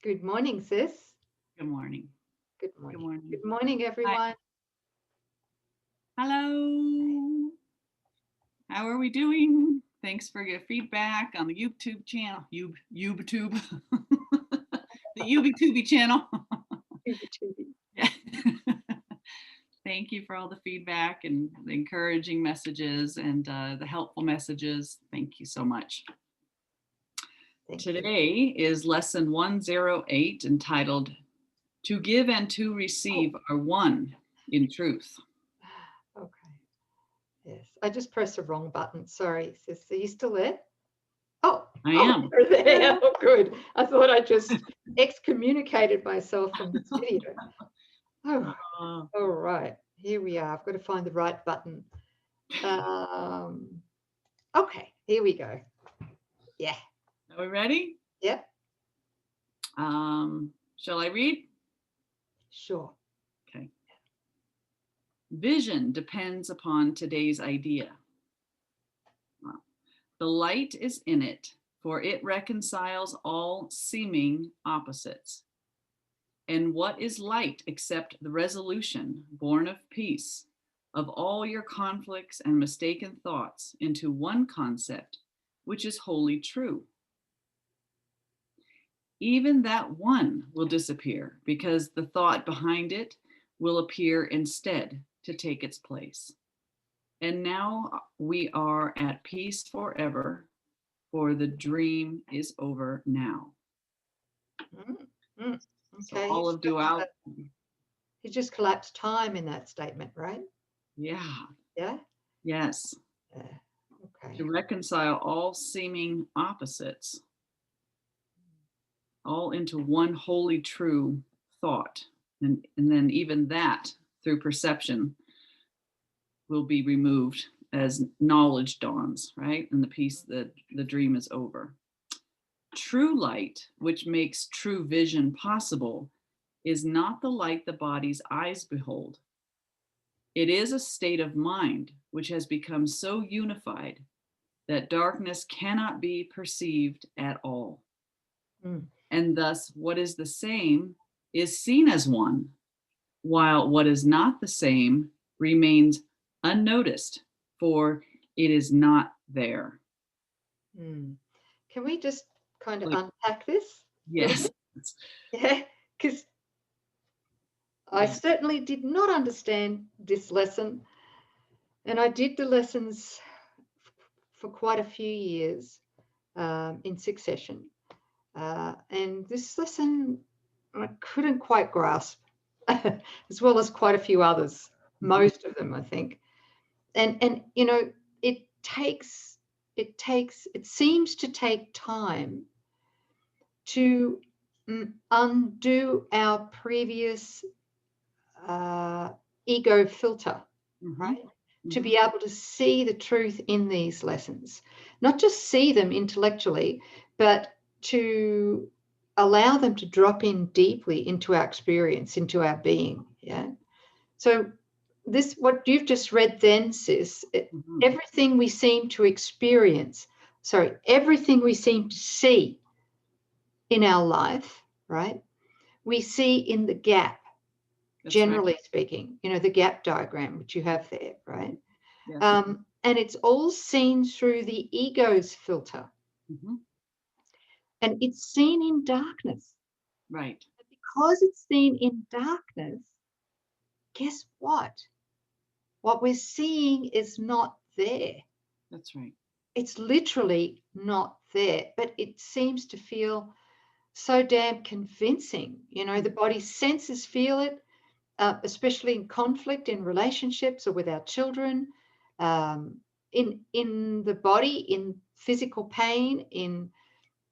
Good morning, sis. Good morning. Good Good morning. morning. Good morning, Hi. everyone. Hello. How are we doing? Thanks for your feedback on the YouTube channel. YouTube. The YouTube channel. Tubi. Yeah. Thank you for all the feedback and the encouraging messages and the helpful messages. Thank you so much. Thank you. Today is lesson 108 entitled To Give and to Receive Are One in Truth. Okay. Yes, I just pressed the wrong button. Sorry, sis. Are you still there? Oh, I am. you're there. Oh, good. I thought I just excommunicated myself from this video. Oh, Uh, all right. Here we are. I've got to find the right button. Okay, here we go. Yeah. Are we ready? Yep. Shall I read? Sure. Okay. Vision depends upon today's idea. Well, the light is in it, for it reconciles all seeming opposites. And what is light except the resolution, born of peace, of all your conflicts and mistaken thoughts into one concept, which is wholly true? Even that one will disappear because the thought behind it will appear instead to take its place. And now we are at peace forever, for the dream is over now. Mm, mm. So Okay. all of duality. He just collapsed time in that statement, right? Yeah. Yeah. Yes. Yeah. Okay. To reconcile all seeming opposites, all into one wholly true thought. And then even that through perception will be removed as knowledge dawns, right? And the peace that the dream is over. True light, which makes true vision possible, is not the light the body's eyes behold. It is a state of mind which has become so unified that darkness cannot be perceived at all. Mm. And thus, what is the same is seen as one, while what is not the same remains unnoticed, for it is not there. Mm. Can we just kind of Like, unpack this a little yes, bit? Yeah, because I yeah. certainly did not understand this lesson, and I did the lessons for quite a few years in succession. And this lesson I couldn't quite grasp, as well as quite a few others, Mhm. most of them, I think. And you know, it seems to take time to undo our previous uh, ego filter, Mhm. right? To Mhm. be able to see the truth in these lessons, not just see them intellectually, but to allow them to drop in deeply into our experience, into our being. Yeah. So this, what you've just read then, sis, Mhm. everything we seem to experience, sorry, everything we seem to see in our life, right? We see in the gap, That's right. generally speaking, the gap diagram, which you have there, right? Yes. And it's all seen through the ego's filter, Mhm. and it's seen in darkness. Right. Because it's seen in darkness, guess what? What we're seeing is not there. That's right. It's literally not there, but it seems to feel so damn convincing. The body's senses feel it, especially in conflict, in relationships, or with our children, in the body, in physical pain, in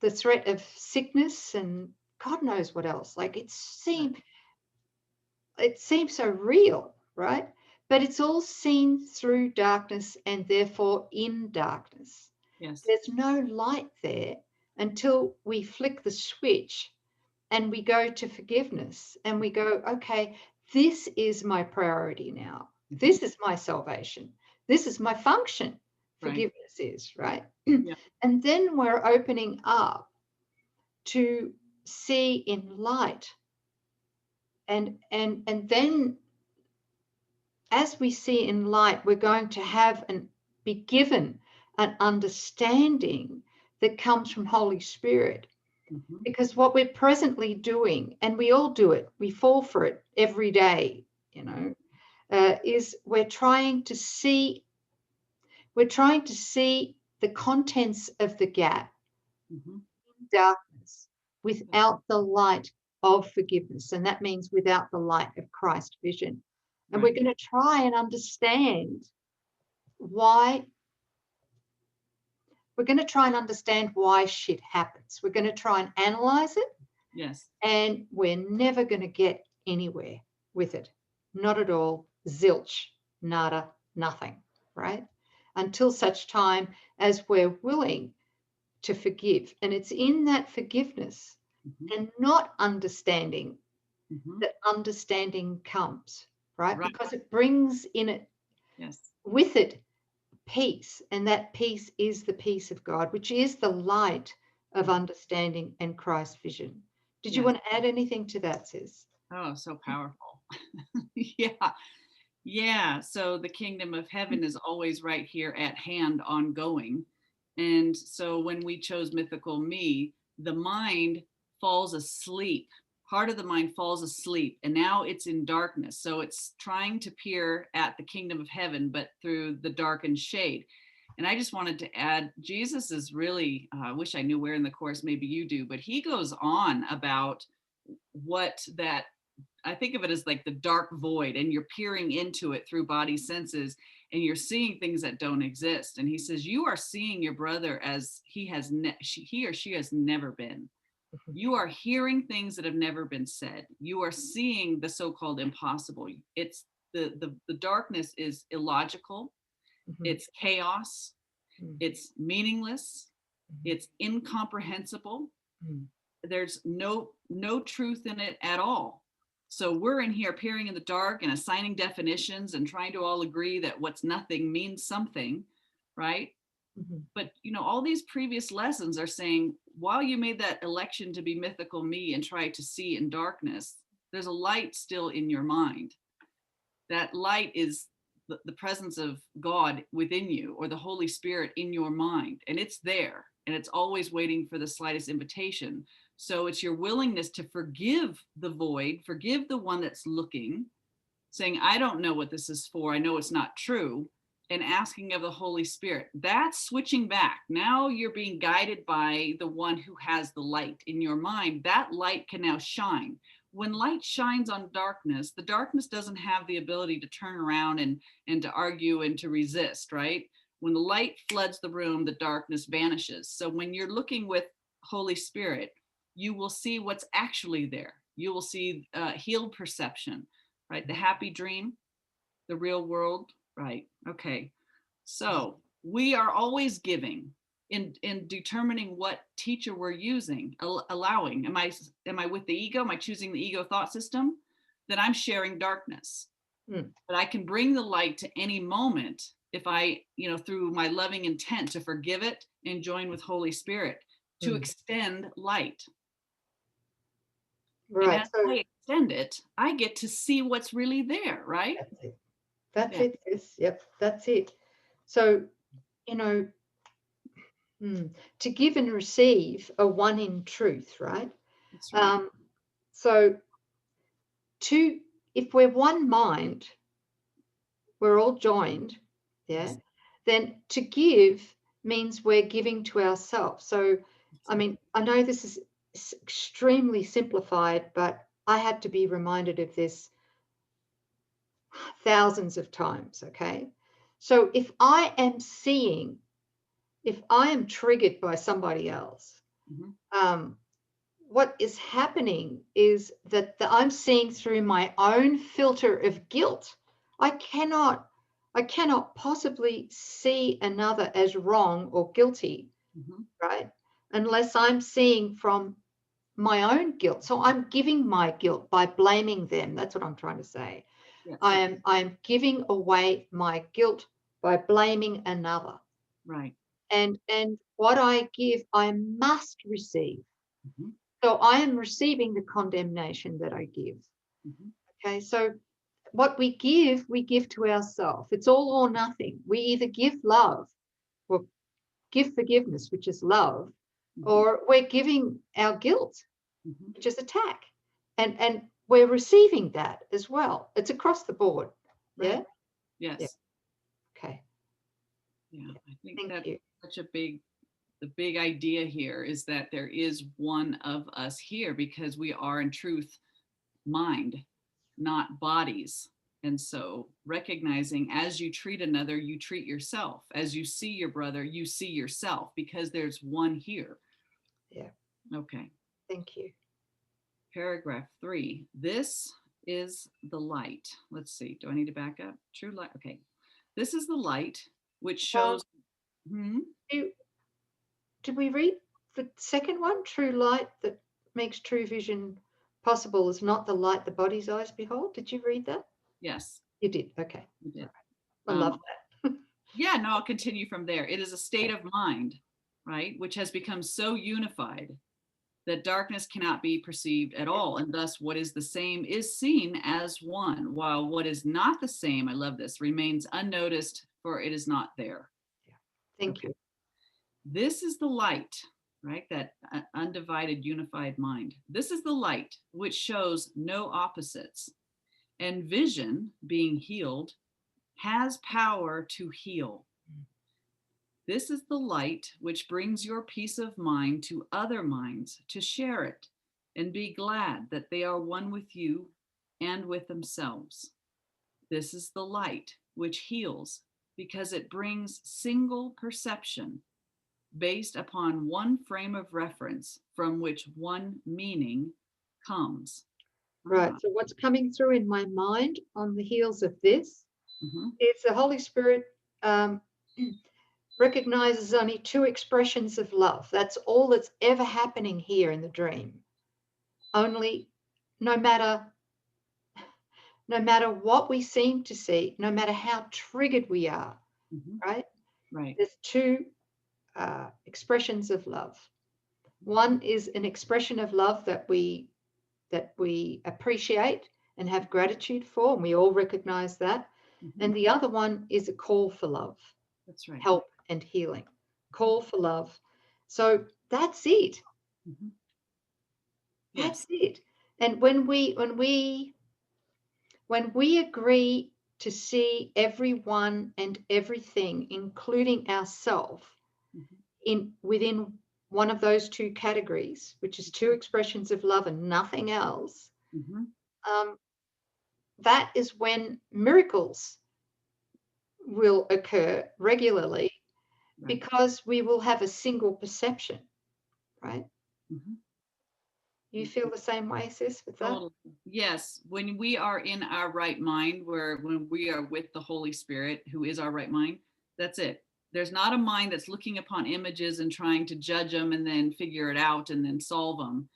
the threat of sickness, and God knows what else. Like Right. it seems so real, right? But it's all seen through darkness and therefore in darkness. Yes. There's no light there until we flick the switch and we go to forgiveness and we go, okay, this is my priority now. Mhm. This is my salvation. This is my function. Right. Forgiveness is, right? Yeah. And then we're opening up to see in light. And then as we see in light, we're going to have and be given an understanding that comes from Holy Spirit. Mhm. Because what we're presently doing, and we all do it, we fall for it every day, you know, is we're trying to see the contents of the gap Mhm. in darkness without the light of forgiveness. And that means without the light of Christ vision. And we're Right. going to try and understand why. We're going to try and understand why shit happens. We're going to try and analyze it, Yes. and we're never going to get anywhere with it. Not at all. Zilch, nada, nothing, right? Until such time as we're willing to forgive. And it's in that forgiveness Mhm. and not understanding Mhm. that understanding comes, right? Right. Because it brings in it, Yes. with it, peace. And that peace is the peace of God, which is the light of understanding and Christ's vision. Did you Yes. want to add anything to that, sis? Oh, so powerful. Yeah. Yeah. So the kingdom of heaven is always right here at hand, ongoing. And so when we chose mythical me, the mind falls asleep. Part of the mind falls asleep, and now it's in darkness. So it's trying to peer at the kingdom of heaven, but through the darkened shade. And I just wanted to add, Jesus is really, I wish I knew where in the course, maybe you do, but he goes on about what that, I think of it as like the dark void, and you're peering into it through body senses, and you're seeing things that don't exist. And he says, you are seeing your brother as he or she has never been. You are hearing things that have never been said. You are seeing the so-called impossible. It's the darkness is illogical. Mhm, It's chaos. mhm, It's meaningless. mhm, It's incomprehensible. mhm, There's no truth in it at all. So we're in here peering in the dark and assigning definitions and trying to all agree that what's nothing means something, right? mhm, But all these previous lessons are saying, while you made that election to be mythical me and try to see in darkness, there's a light still in your mind. That light is the presence of God within you, or the Holy Spirit in your mind, and it's there, and it's always waiting for the slightest invitation. So it's your willingness to forgive the void, forgive the one that's looking, saying, I don't know what this is for, I know it's not true, and asking of the Holy Spirit. That's switching back. Now you're being guided by the one who has the light in your mind. That light can now shine. When light shines on darkness, the darkness doesn't have the ability to turn around and to argue and to resist, right? When the light floods the room, the darkness vanishes. So when you're looking with Holy Spirit, you will see what's actually there. You will see healed perception, right? The happy dream, the real world, right? Okay. So we are always giving in determining what teacher we're using, allowing. Am I with the ego? Am I choosing the ego thought system? Then I'm sharing darkness. mm, But I can bring the light to any moment if I, through my loving intent to forgive it and join with Holy Spirit to mm. extend light. And Right. as So I extend it, I get to see what's really there, right? that's it. That's Yeah, it, sis. Yep, that's it. So, you know, to give and receive are one in truth, right? that's right. Um, so to if we're one mind, we're all joined, yeah, Yes. then to give means we're giving to ourselves. So, I Exactly. mean, I know this is extremely simplified, but I had to be reminded of this thousands of times, okay? So if I am triggered by somebody else, Mhm. um, what is happening is that I'm seeing through my own filter of guilt. I cannot possibly see another as wrong or guilty, Mhm. right? Unless I'm seeing from my own guilt. So I'm giving my guilt by blaming them. That's what I'm trying to say. Yes. I am giving away my guilt by blaming another. Right. And what I give, I must receive. Mhm. So I am receiving the condemnation that I give. Mhm. Okay, so what we give to ourselves. It's all or nothing. We either give love or give forgiveness, which is love, Mhm. or we're giving our guilt, Mhm. which is attack. And we're receiving that as well. It's across the board. Yeah? Right. Yeah. Yes. Okay. Yeah. I think Thank that's you. such a the big idea here is that there is one of us here because we are in truth mind, not bodies. And so recognizing as you treat another, you treat yourself. As you see your brother, you see yourself because there's one here. Yeah. Okay. Thank you. Paragraph 3. This is the light. Let's see. Do I need to back up? True light. Okay. This is the light which shows. Hmm? Did we read the second one? True light that makes true vision possible is not the light the body's eyes behold. Did you read that? Yes, You did. Okay. we did. I love that. Yeah, no, I'll continue from there. It is a state of mind, right, which has become so unified that darkness cannot be perceived at all. And thus, what is the same is seen as one, while what is not the same, I love this, remains unnoticed, for it is not there. Yeah. Thank Okay. you. This is the light, right? That undivided, unified mind. This is the light which shows no opposites. And vision, being healed, has power to heal. This is the light which brings your peace of mind to other minds to share it and be glad that they are one with you and with themselves. This is the light which heals because it brings single perception based upon one frame of reference from which one meaning comes. Right. Ah, So what's coming through in my mind on the heels of this mhm, is the Holy Spirit um, recognizes only two expressions of love. That's all that's ever happening here in the dream. Only, no matter what we seem to see, no matter how triggered we are, mhm, right? right. There's two expressions of love. One is an expression of love that we appreciate and have gratitude for, and we all recognize that. Mhm, And the other one is a call for love, that's right. help, and healing. Call for love. So that's it. Mhm, That's yes. it. And when we agree to see everyone and everything, including ourselves, Mhm, in within one of those two categories, which is two expressions of love and nothing else, mhm, um, that is when miracles will occur regularly right. because we will have a single perception, right? Mhm. You feel the same way, sis, with that? Totally. Yes. When we are in our right mind, when we are with the Holy Spirit, who is our right mind, that's it. There's not a mind that's looking upon images and trying to judge them and then figure it out and then solve them.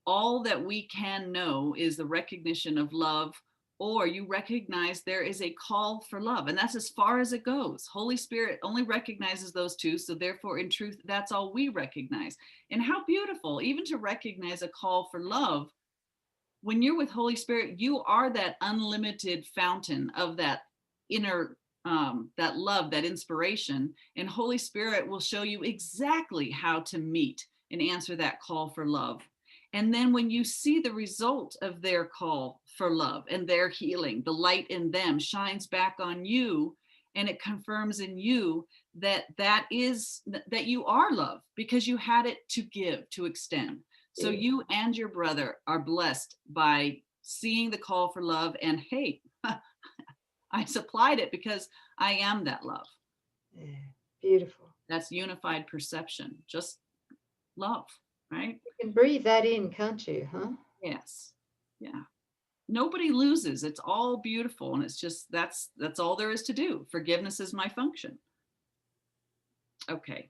All that we can know is the recognition of love, or you recognize there is a call for love, and that's as far as it goes. Holy Spirit only recognizes those two, so therefore in truth that's all we recognize. And how beautiful even to recognize a call for love. When you're with Holy Spirit, you are that unlimited fountain of that inner that love, that inspiration, and Holy Spirit will show you exactly how to meet and answer that call for love. And then when you see the result of their call for love and their healing, the light in them shines back on you, and it confirms in you that you are love because you had it to give, to extend. So Yeah. you and your brother are blessed by seeing the call for love, and hey, I supplied it because I am that love. Yeah. Beautiful. That's unified perception, just love, right? You can breathe that in, can't you? Huh? Yes. Yeah. Nobody loses. It's all beautiful. And it's just that's all there is to do. Forgiveness is my function. Okay.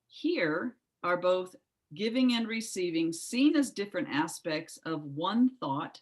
Here are both giving and receiving seen as different aspects of one thought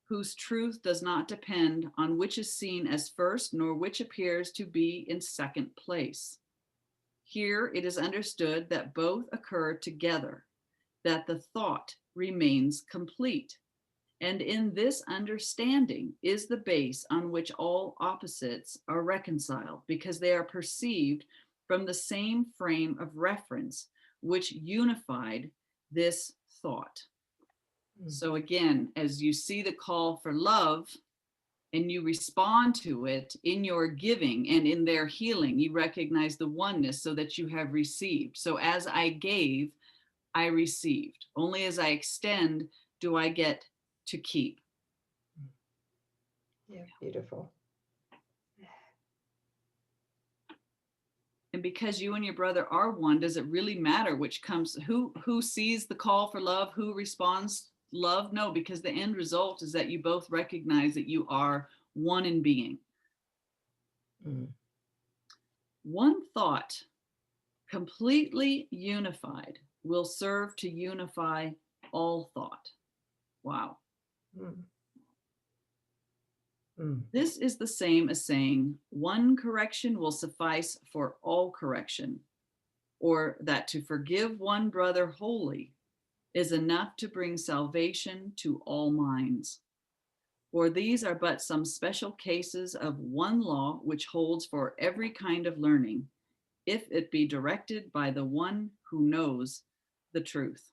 whose truth does not depend on which is seen as first nor which appears to be in second place. Here it is understood that both occur together, that the thought remains complete. And in this understanding is the base on which all opposites are reconciled, because they are perceived from the same frame of reference which unified this thought. So again, as you see the call for love and you respond to it in your giving and in their healing, you recognize the oneness so that you have received. So as I gave, I received. Only as I extend do I get to keep. Yeah, beautiful. And because you and your brother are one, does it really matter which comes, who sees the call for love, who responds love? No, because the end result is that you both recognize that you are one in being. One thought, completely unified, will serve to unify all thought. Wow. This is the same as saying one correction will suffice for all correction, or that to forgive one brother wholly is enough to bring salvation to all minds. For these are but some special cases of one law which holds for every kind of learning, if it be directed by the one who knows the truth.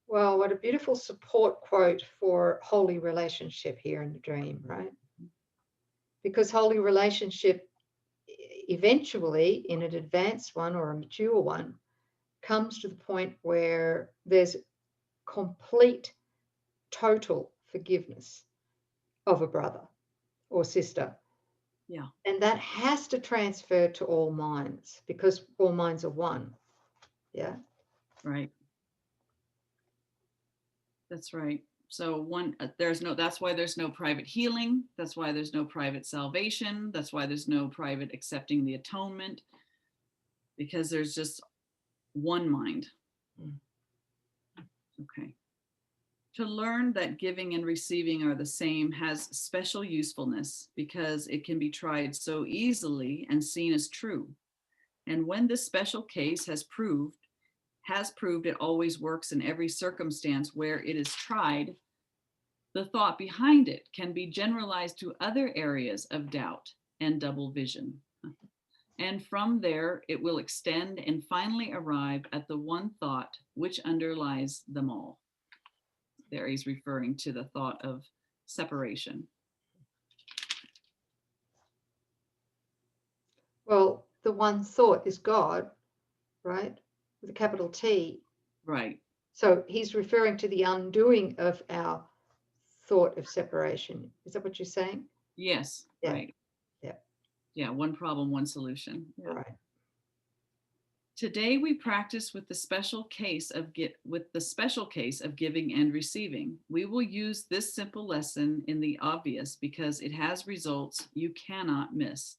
Well, what a beautiful support quote for holy relationship here in the dream, right? Because holy relationship eventually, in an advanced one or a mature one, comes to the point where there's complete, total forgiveness of a brother or sister. Yeah. And that has to transfer to all minds, because all minds are one. Yeah. Right. That's right. So that's why there's no private healing. That's why there's no private salvation. That's why there's no private accepting the atonement, because there's just one mind. Okay. To learn that giving and receiving are the same has special usefulness, because it can be tried so easily and seen as true. And when this special case has proved it always works in every circumstance where it is tried, the thought behind it can be generalized to other areas of doubt and double vision. And from there, it will extend and finally arrive at the one thought which underlies them all. There he's referring to the thought of separation. Well, the one thought is God, right? With a capital T. Right. So he's referring to the undoing of our thought of separation. Is that what you're saying? Yes. Yeah. Right. Yeah. Yeah. One problem, one solution. Yeah. Right. Today we practice with the special case of giving and receiving. We will use this simple lesson in the obvious because it has results you cannot miss.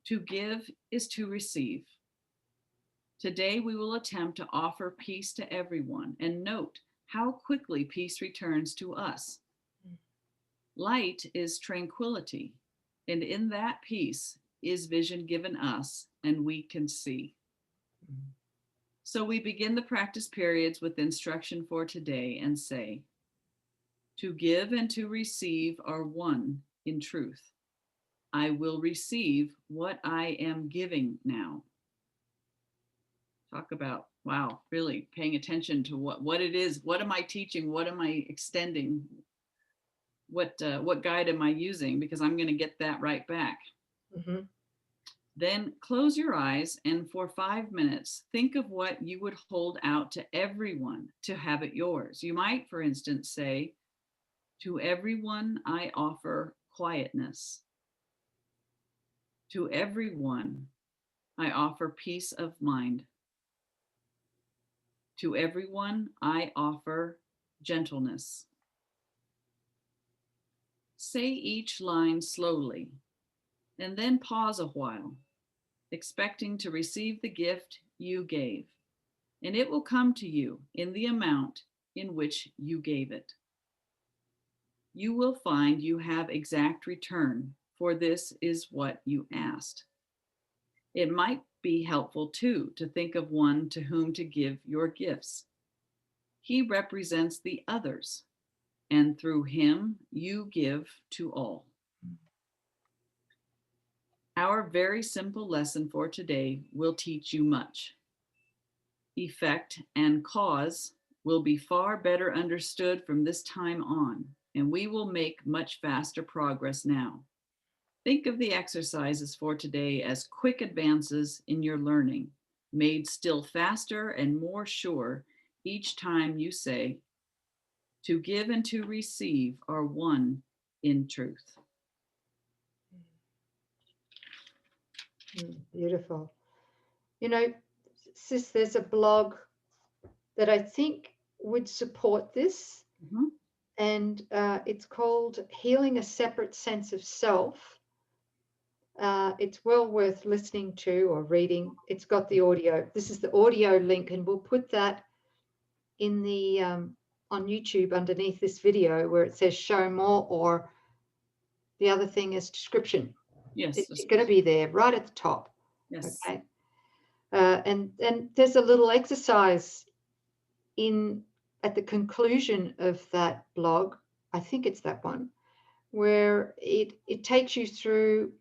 To give is to receive. Today we will attempt to offer peace to everyone and note how quickly peace returns to us. Light is tranquility, and in that peace is vision given us, and we can see. So we begin the practice periods with instruction for today and say, to give and to receive are one in truth. I will receive what I am giving now. Talk about, wow, really paying attention to what it is. What am I teaching? What am I extending? What guide am I using? Because I'm going to get that right back. Mm-hmm. Then close your eyes and for 5 minutes, think of what you would hold out to everyone to have it yours. You might, for instance, say, to everyone I offer quietness. To everyone I offer peace of mind. To everyone I offer gentleness. Say each line slowly and then pause a while, expecting to receive the gift you gave, and it will come to you in the amount in which you gave it. You will find you have exact return, for this is what you asked. It might be helpful too to think of one to whom to give your gifts. He represents the others, and through him you give to all. Our very simple lesson for today will teach you much. Effect and cause will be far better understood from this time on, and we will make much faster progress now. Think of the exercises for today as quick advances in your learning, made still faster and more sure each time you say, to give and to receive are one in truth. Beautiful. You know, sis, there's a blog that I think would support this. Mm-hmm. And it's called Healing a Separate Sense of Self. It's well worth listening to or reading. It's got the audio. This is the audio link, and we'll put that in the on YouTube underneath this video where it says show more, or the other thing is description. Yes. It's going to be there right at the top. Yes. Okay. And there's a little exercise at the conclusion of that blog. I think it's that one, where it takes you through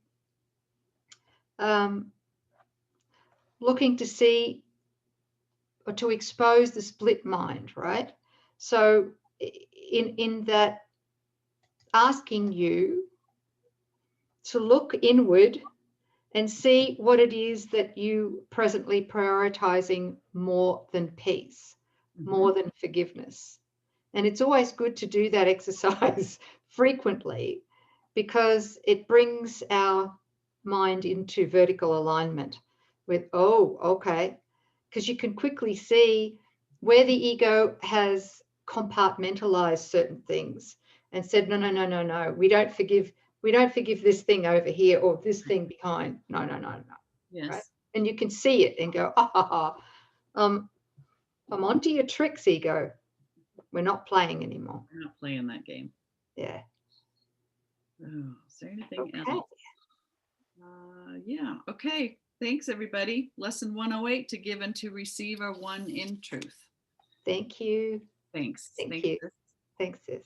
looking to see or to expose the split mind, right? So in that, asking you to look inward and see what it is that you presently prioritizing more than peace, more than forgiveness. And it's always good to do that exercise frequently, because it brings our mind into vertical alignment with, oh, okay, because you can quickly see where the ego has compartmentalized certain things and said, no, no, no, no, no, we don't forgive this thing over here or this thing behind. No, no, no, no. Yes. Right? And you can see it and go, I'm onto your tricks, ego. We're not playing anymore. We're not playing that game. Yeah. Oh, is there anything else? Yeah. Okay. Thanks, everybody. Lesson 108, to give and to receive are one in truth. Thank you. Thanks. Thank you. Thanks, sis.